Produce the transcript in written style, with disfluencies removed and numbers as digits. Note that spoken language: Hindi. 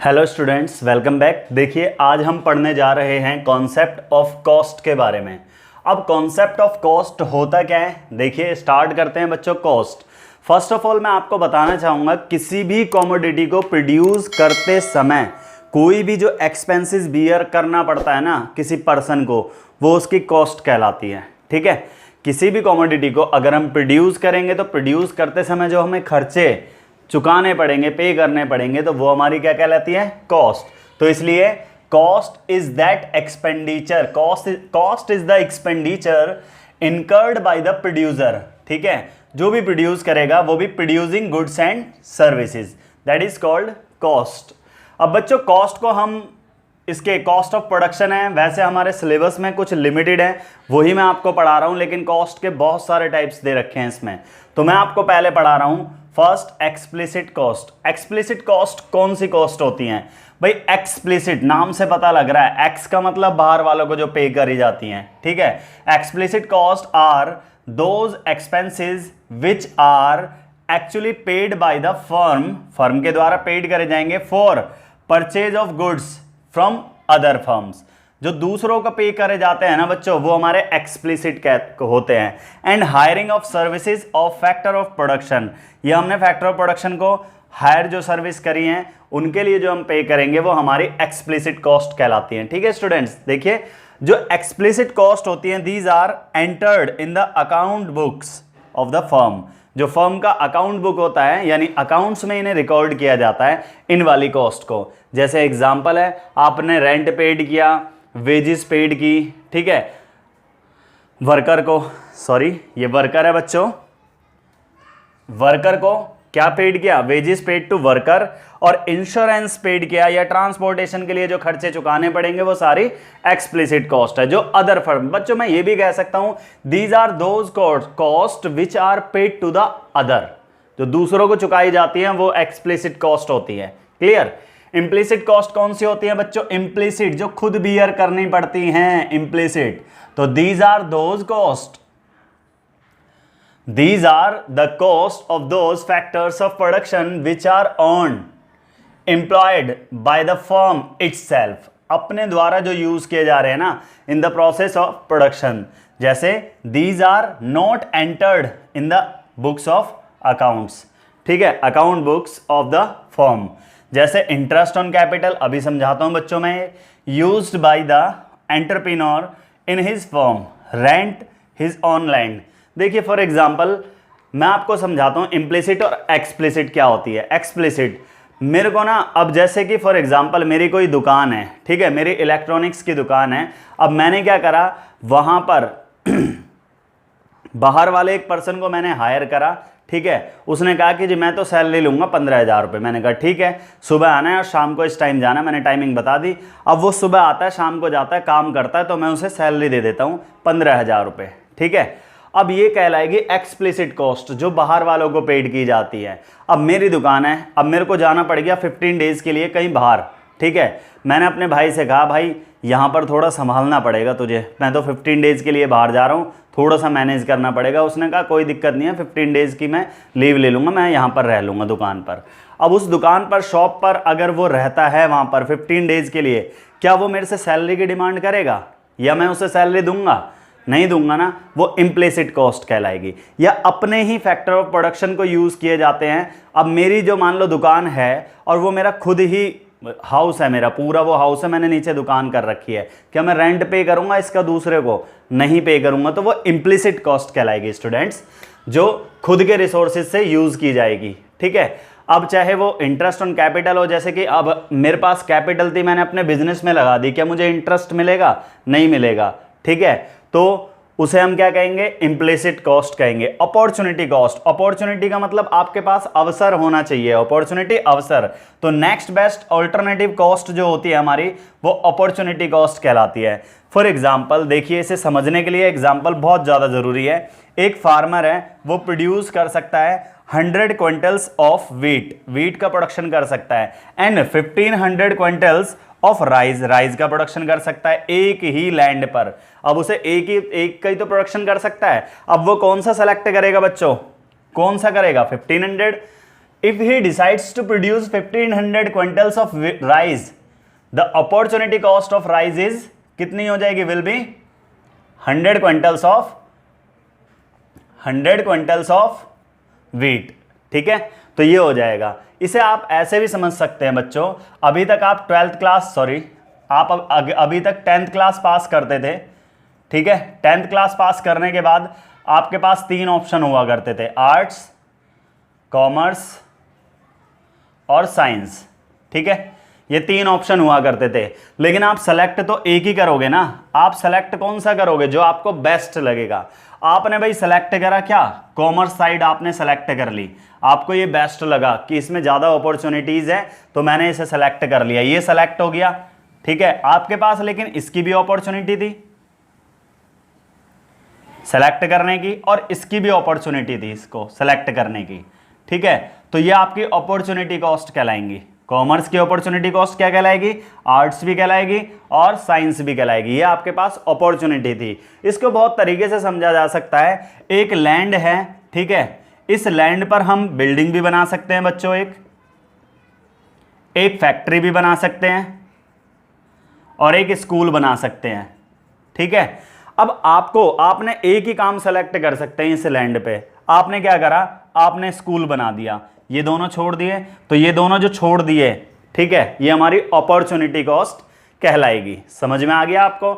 Hello students, welcome back. देखिए, आज हम पढ़ने जा रहे हैं कॉन्सेप्ट ऑफ कॉस्ट के बारे में। अब कॉन्सेप्ट ऑफ कॉस्ट होता क्या है, देखिए स्टार्ट करते हैं बच्चों। कॉस्ट, फर्स्ट ऑफ ऑल मैं आपको बताना चाहूँगा, किसी भी कमोडिटी को प्रोड्यूस करते समय कोई भी जो एक्सपेंसेस बियर करना पड़ता है ना किसी पर्सन को, वो उसकी कॉस्ट कहलाती है। ठीक है, किसी भी कमोडिटी को अगर हम प्रोड्यूस करेंगे तो प्रोड्यूस करते समय जो हमें खर्चे चुकाने पड़ेंगे, पे करने पड़ेंगे, तो वो हमारी क्या कहलाती है, कॉस्ट। तो इसलिए cost is that expenditure, cost is the expenditure incurred by the producer. ठीक है, जो भी प्रोड्यूस करेगा वो भी producing goods and services, that is called cost. अब बच्चों, कॉस्ट को हम इसके कॉस्ट ऑफ प्रोडक्शन है, वैसे हमारे सिलेबस में कुछ लिमिटेड है, वही मैं आपको पढ़ा रहा हूं, लेकिन कॉस्ट के बहुत सारे टाइप्स दे रखे हैं इसमें। तो मैं आपको पहले पढ़ा रहा हूं first explicit cost. Explicit cost कौन सी कॉस्ट होती हैं भाई? एक्सप्लिसिट नाम से पता लग रहा है, एक्स का मतलब बाहर वालों को जो पे करी जाती हैं। ठीक है, explicit cost are those expenses which are actually paid by the firm के द्वारा पेड करे जाएंगे for purchase of goods from other firms. जो दूसरों को पे करे जाते हैं ना बच्चों, वो हमारे एक्सप्लिसिट होते हैं। And hiring of services of factor of production, ये हमने फैक्टर ऑफ प्रोडक्शन को हायर जो सर्विस करी हैं उनके लिए जो हम पे करेंगे वो हमारी एक्सप्लिसिट कॉस्ट कहलाती हैं। ठीक है स्टूडेंट्स, देखिए जो एक्सप्लिसिट कॉस्ट होती हैं, these are entered in the account books of the firm. जो फर्म का अकाउंट बुक होता है, यानी अकाउंट्स में इन्हें रिकॉर्ड किया जाता है इन वाली कॉस्ट को। जैसे एग्जांपल है, आपने रेंट पेड किया, वेजेस पेड की, ठीक है, वर्कर को, सॉरी ये वर्कर है बच्चों, वर्कर को क्या पेड किया, वेजेस पेड टू वर्कर, और इंश्योरेंस पेड किया या ट्रांसपोर्टेशन के लिए जो खर्चे चुकाने पड़ेंगे वो सारी एक्सप्लिसिट कॉस्ट है। जो अदर फर्म, बच्चों मैं ये भी कह सकता हूं, these are those cost which are paid to the other, जो दूसरों को चुकाई जाती हैं वो एक्सप्लिसिट कॉस्ट होती है। क्लियर? इम्प्लिसिट कॉस्ट कौन सी होती है बच्चों? इम्प्लिसिट, जो खुद बियर करनी पड़ती हैं, इम्प्लिसिट। तो these are those cost, these are the cost of those factors of production which are earned, employed by the firm itself, अपने द्वारा जो यूज किए जा रहे हैं ना in the process of production। जैसे these are not entered in the books of accounts, ठीक है, account books of the firm। जैसे interest on capital, अभी समझाता हूं बच्चों में, used by the entrepreneur in his firm, rent his own land। देखिए फॉर एग्जाम्पल मैं आपको समझाता हूँ इम्प्लिसिट और एक्सप्लिसिट क्या होती है। एक्सप्लिसिट, मेरे को ना, अब जैसे कि फॉर एग्जाम्पल मेरी कोई दुकान है, ठीक है, मेरी इलेक्ट्रॉनिक्स की दुकान है। अब मैंने क्या करा, वहाँ पर बाहर वाले एक पर्सन को मैंने हायर करा, ठीक है, उसने कहा कि जी मैं तो सैलरी लूँगा 15,000 रुपये। मैंने कहा ठीक है, सुबह आना है और शाम को इस टाइम जाना है, मैंने टाइमिंग बता दी। अब वो सुबह आता है, शाम को जाता है, काम करता है, तो मैं उसे सैलरी दे देता हूँ 15,000 रुपये। ठीक है, अब ये कहलाएगी एक्सप्लिसिट कॉस्ट, जो बाहर वालों को पेड की जाती है। अब मेरी दुकान है, अब मेरे को जाना पड़ गया 15 डेज़ के लिए कहीं बाहर। ठीक है, मैंने अपने भाई से कहा, भाई यहाँ पर थोड़ा संभालना पड़ेगा तुझे, मैं तो 15 डेज़ के लिए बाहर जा रहा हूँ, थोड़ा सा मैनेज करना पड़ेगा। उसने कहा कोई दिक्कत नहीं है, 15 डेज़ की मैं लीव ले लूँगा, मैं यहाँ पर रह लूँगा दुकान पर। अब उस दुकान पर, शॉप पर अगर वो रहता है वहाँ पर 15 डेज़ के लिए, क्या वो मेरे से सैलरी की डिमांड करेगा या मैं उसे सैलरी दूंगा? नहीं दूंगा ना, वो इम्प्लिसिट कॉस्ट कहलाएगी। या अपने ही फैक्टर ऑफ प्रोडक्शन को यूज़ किए जाते हैं। अब मेरी जो मान लो दुकान है और वो मेरा खुद ही हाउस है, मेरा पूरा वो हाउस है, मैंने नीचे दुकान कर रखी है, क्या मैं रेंट पे करूंगा इसका दूसरे को? नहीं पे करूंगा, तो वो इम्प्लिसिट कॉस्ट कहलाएगी स्टूडेंट्स, जो खुद के रिसोर्सेज से यूज़ की जाएगी। ठीक है, अब चाहे वो इंटरेस्ट ऑन कैपिटल हो, जैसे कि अब मेरे पास कैपिटल थी, मैंने अपने बिजनेस में लगा दी, क्या मुझे इंटरेस्ट मिलेगा? नहीं मिलेगा। ठीक है, तो उसे हम क्या कहेंगे? इम्प्लिसिट कॉस्ट कहेंगे। अपॉर्चुनिटी कॉस्ट, अपॉर्चुनिटी का मतलब आपके पास अवसर होना चाहिए, अपॉर्चुनिटी अवसर। तो नेक्स्ट बेस्ट ऑल्टरनेटिव कॉस्ट जो होती है हमारी, वो अपॉर्चुनिटी कॉस्ट कहलाती है। फॉर एग्जाम्पल देखिए, इसे समझने के लिए एग्जाम्पल बहुत ज़्यादा ज़रूरी है। एक फार्मर है, वो प्रोड्यूस कर सकता है 100 क्विंटल्स ऑफ वीट का प्रोडक्शन कर सकता है, एंड 1500 क्विंटल्स ऑफ राइस का प्रोडक्शन कर सकता है एक ही लैंड पर। अब उसे एक का ही तो प्रोडक्शन कर सकता है। अब वो कौन सा सेलेक्ट करेगा बच्चों? कौन सा करेगा? 1500 if he decides to produce 1500 quintals of rice, the opportunity cost of rice is कितनी हो जाएगी, will be 100 quintals of wheat. ठीक है, तो ये हो जाएगा। इसे आप ऐसे भी समझ सकते हैं बच्चों, अभी तक आप आप अभी तक 10th क्लास पास करते थे। ठीक है, 10th क्लास पास करने के बाद आपके पास 3 ऑप्शन हुआ करते थे, आर्ट्स, कॉमर्स और साइंस। ठीक है, ये 3 ऑप्शन हुआ करते थे, लेकिन आप सेलेक्ट तो एक ही करोगे ना। आप सेलेक्ट कौन सा करोगे, जो आपको बेस्ट लगेगा। आपने भाई सेलेक्ट करा क्या, कॉमर्स साइड आपने सेलेक्ट कर ली, आपको ये बेस्ट लगा कि इसमें ज़्यादा अपॉर्चुनिटीज़ है, तो मैंने इसे सेलेक्ट कर लिया, ये सेलेक्ट हो गया। ठीक है, आपके पास लेकिन इसकी भी अपॉर्चुनिटी थी सेलेक्ट करने की, और इसकी भी अपॉर्चुनिटी थी इसको सेलेक्ट करने की। ठीक है, तो ये आपकी अपॉर्चुनिटी कॉस्ट कहलाएंगी। कॉमर्स की अपॉर्चुनिटी कॉस्ट क्या कहलाएगी, आर्ट्स भी कहलाएगी और साइंस भी कहलाएगी। ये आपके पास अपॉर्चुनिटी थी। इसको बहुत तरीके से समझा जा सकता है। एक लैंड है, ठीक है, इस लैंड पर हम बिल्डिंग भी बना सकते हैं बच्चों, एक फैक्ट्री भी बना सकते हैं और एक स्कूल बना सकते हैं। ठीक है, अब आपने एक ही काम सेलेक्ट कर सकते हैं इस लैंड पे। आपने क्या करा, आपने स्कूल बना दिया, ये दोनों छोड़ दिए, तो ये दोनों जो छोड़ दिए, ठीक है, ये हमारी अपॉर्चुनिटी कॉस्ट कहलाएगी। समझ में आ गया आपको।